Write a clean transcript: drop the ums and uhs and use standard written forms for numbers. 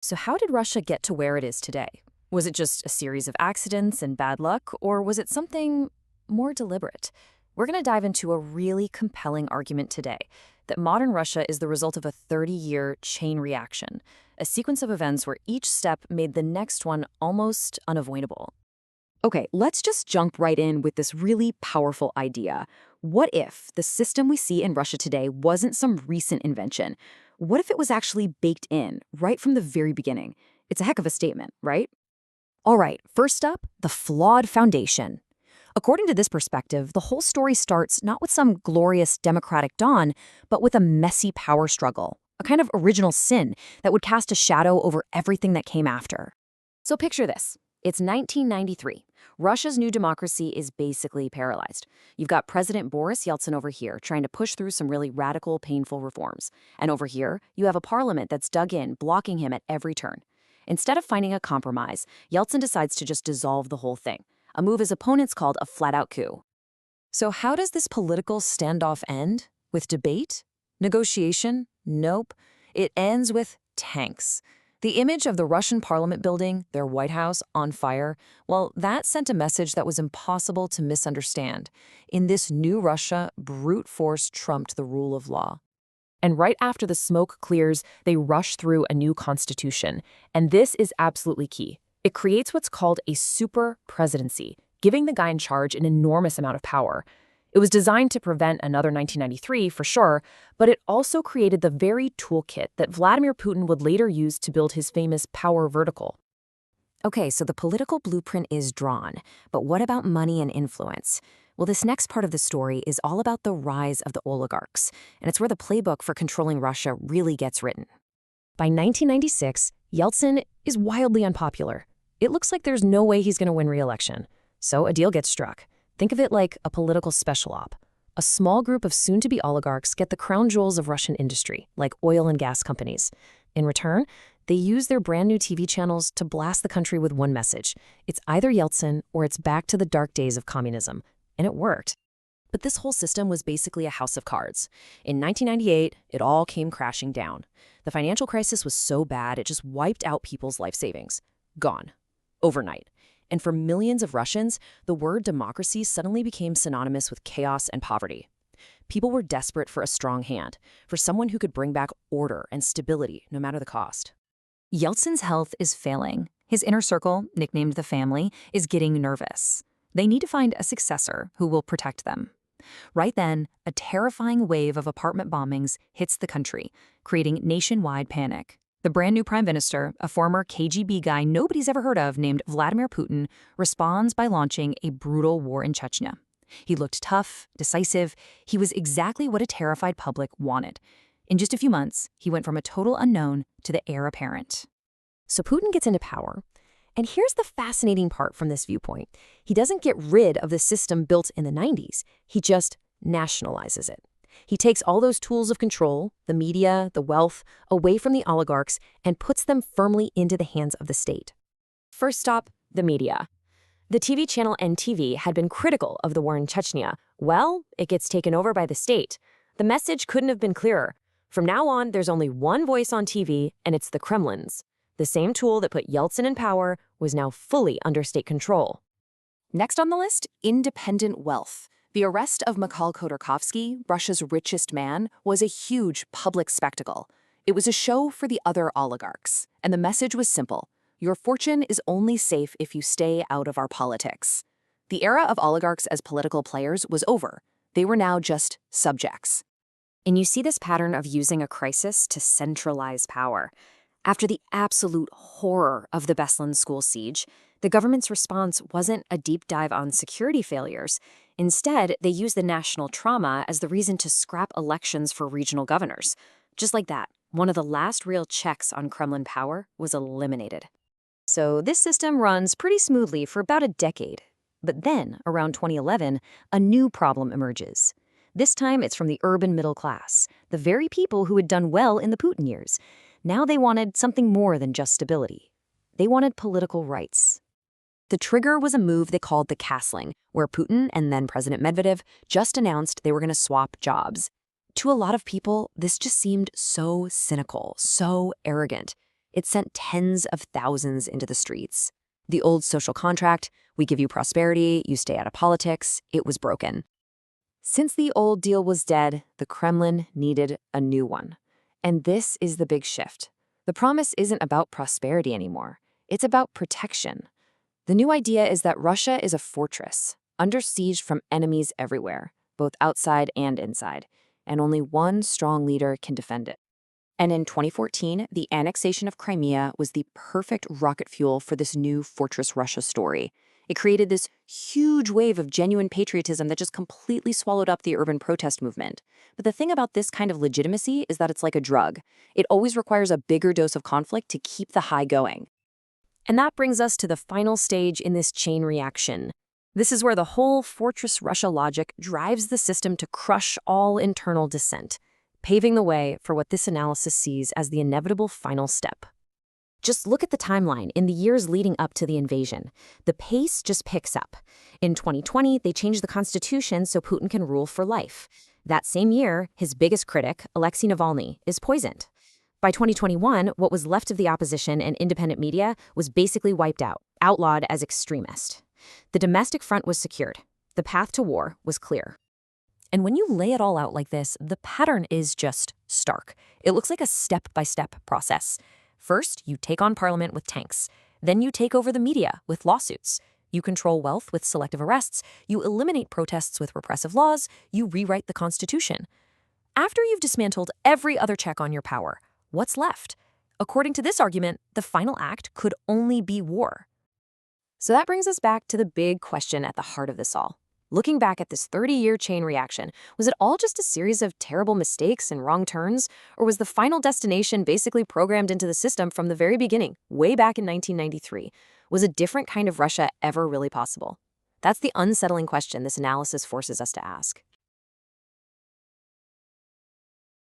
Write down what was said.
So how did Russia get to where it is today? Was it just a series of accidents and bad luck, or was it something more deliberate? We're going to dive into a really compelling argument today that modern Russia is the result of a 30-year chain reaction, a sequence of events where each step made the next one almost unavoidable. Okay, let's just jump right in with this really powerful idea. What if the system we see in Russia today wasn't some recent invention? What if it was actually baked in right from the very beginning? It's a heck of a statement, right? All right, first up, the flawed foundation. According to this perspective, the whole story starts not with some glorious democratic dawn, but with a messy power struggle, a kind of original sin that would cast a shadow over everything that came after. So picture this. It's 1993. Russia's new democracy is basically paralyzed. You've got President Boris Yeltsin over here trying to push through some really radical, painful reforms. And over here, you have a parliament that's dug in, blocking him at every turn. Instead of finding a compromise, Yeltsin decides to just dissolve the whole thing, a move his opponents called a flat-out coup. So how does this political standoff end? With debate? Negotiation? Nope. It ends with tanks. The image of the Russian parliament building, their White House, on fire, well, that sent a message that was impossible to misunderstand. In this new Russia, brute force trumped the rule of law. And right after the smoke clears, they rush through a new constitution. And this is absolutely key. It creates what's called a super presidency, giving the guy in charge an enormous amount of power. It was designed to prevent another 1993, for sure, but it also created the very toolkit that Vladimir Putin would later use to build his famous power vertical. Okay, so the political blueprint is drawn, but what about money and influence? Well, this next part of the story is all about the rise of the oligarchs, and it's where the playbook for controlling Russia really gets written. By 1996, Yeltsin is wildly unpopular. It looks like there's no way he's going to win re-election. So a deal gets struck. Think of it like a political special op. A small group of soon-to-be oligarchs get the crown jewels of Russian industry, like oil and gas companies. In return, they use their brand new TV channels to blast the country with one message. It's either Yeltsin or it's back to the dark days of communism. And it worked. But this whole system was basically a house of cards. In 1998, it all came crashing down. The financial crisis was so bad, it just wiped out people's life savings. Gone. Overnight. And for millions of Russians, the word democracy suddenly became synonymous with chaos and poverty. People were desperate for a strong hand, for someone who could bring back order and stability, no matter the cost. Yeltsin's health is failing. His inner circle, nicknamed the family, is getting nervous. They need to find a successor who will protect them. Right then, a terrifying wave of apartment bombings hits the country, creating nationwide panic. The brand new prime minister, a former KGB guy nobody's ever heard of named Vladimir Putin, responds by launching a brutal war in Chechnya. He looked tough, decisive. He was exactly what a terrified public wanted. In just a few months, he went from a total unknown to the heir apparent. So Putin gets into power. And here's the fascinating part from this viewpoint. He doesn't get rid of the system built in the 90s. He just nationalizes it. He takes all those tools of control, the media, the wealth, away from the oligarchs and puts them firmly into the hands of the state. First stop, the media. The TV channel NTV had been critical of the war in Chechnya. Well, it gets taken over by the state. The message couldn't have been clearer. From now on, there's only one voice on TV, and it's the Kremlin's. The same tool that put Yeltsin in power was now fully under state control. Next on the list, independent wealth. The arrest of Mikhail Khodorkovsky, Russia's richest man, was a huge public spectacle. It was a show for the other oligarchs, and the message was simple. Your fortune is only safe if you stay out of our politics. The era of oligarchs as political players was over. They were now just subjects. And you see this pattern of using a crisis to centralize power. After the absolute horror of the Beslan school siege, the government's response wasn't a deep dive on security failures. Instead, they used the national trauma as the reason to scrap elections for regional governors. Just like that, one of the last real checks on Kremlin power was eliminated. So this system runs pretty smoothly for about a decade. But then, around 2011, a new problem emerges. This time, it's from the urban middle class, the very people who had done well in the Putin years. Now they wanted something more than just stability. They wanted political rights. The trigger was a move they called the castling, where Putin and then President Medvedev just announced they were going to swap jobs. To a lot of people, this just seemed so cynical, so arrogant. It sent tens of thousands into the streets. The old social contract, we give you prosperity, you stay out of politics, it was broken. Since the old deal was dead, the Kremlin needed a new one. And this is the big shift. The promise isn't about prosperity anymore. It's about protection. The new idea is that Russia is a fortress, under siege from enemies everywhere, both outside and inside, and only one strong leader can defend it. And in 2014, the annexation of Crimea was the perfect rocket fuel for this new Fortress Russia story. It created this huge wave of genuine patriotism that just completely swallowed up the urban protest movement. But the thing about this kind of legitimacy is that it's like a drug. It always requires a bigger dose of conflict to keep the high going. And that brings us to the final stage in this chain reaction. This is where the whole Fortress Russia logic drives the system to crush all internal dissent, paving the way for what this analysis sees as the inevitable final step. Just look at the timeline in the years leading up to the invasion. The pace just picks up. In 2020, they changed the constitution so Putin can rule for life. That same year, his biggest critic, Alexei Navalny, is poisoned. By 2021, what was left of the opposition and independent media was basically wiped out, outlawed as extremist. The domestic front was secured. The path to war was clear. And when you lay it all out like this, the pattern is just stark. It looks like a step-by-step process. First, you take on parliament with tanks. Then you take over the media with lawsuits. You control wealth with selective arrests. You eliminate protests with repressive laws. You rewrite the constitution. After you've dismantled every other check on your power, what's left? According to this argument, the final act could only be war. So that brings us back to the big question at the heart of this all. Looking back at this 30-year chain reaction, was it all just a series of terrible mistakes and wrong turns? Or was the final destination basically programmed into the system from the very beginning, way back in 1993? Was a different kind of Russia ever really possible? That's the unsettling question this analysis forces us to ask.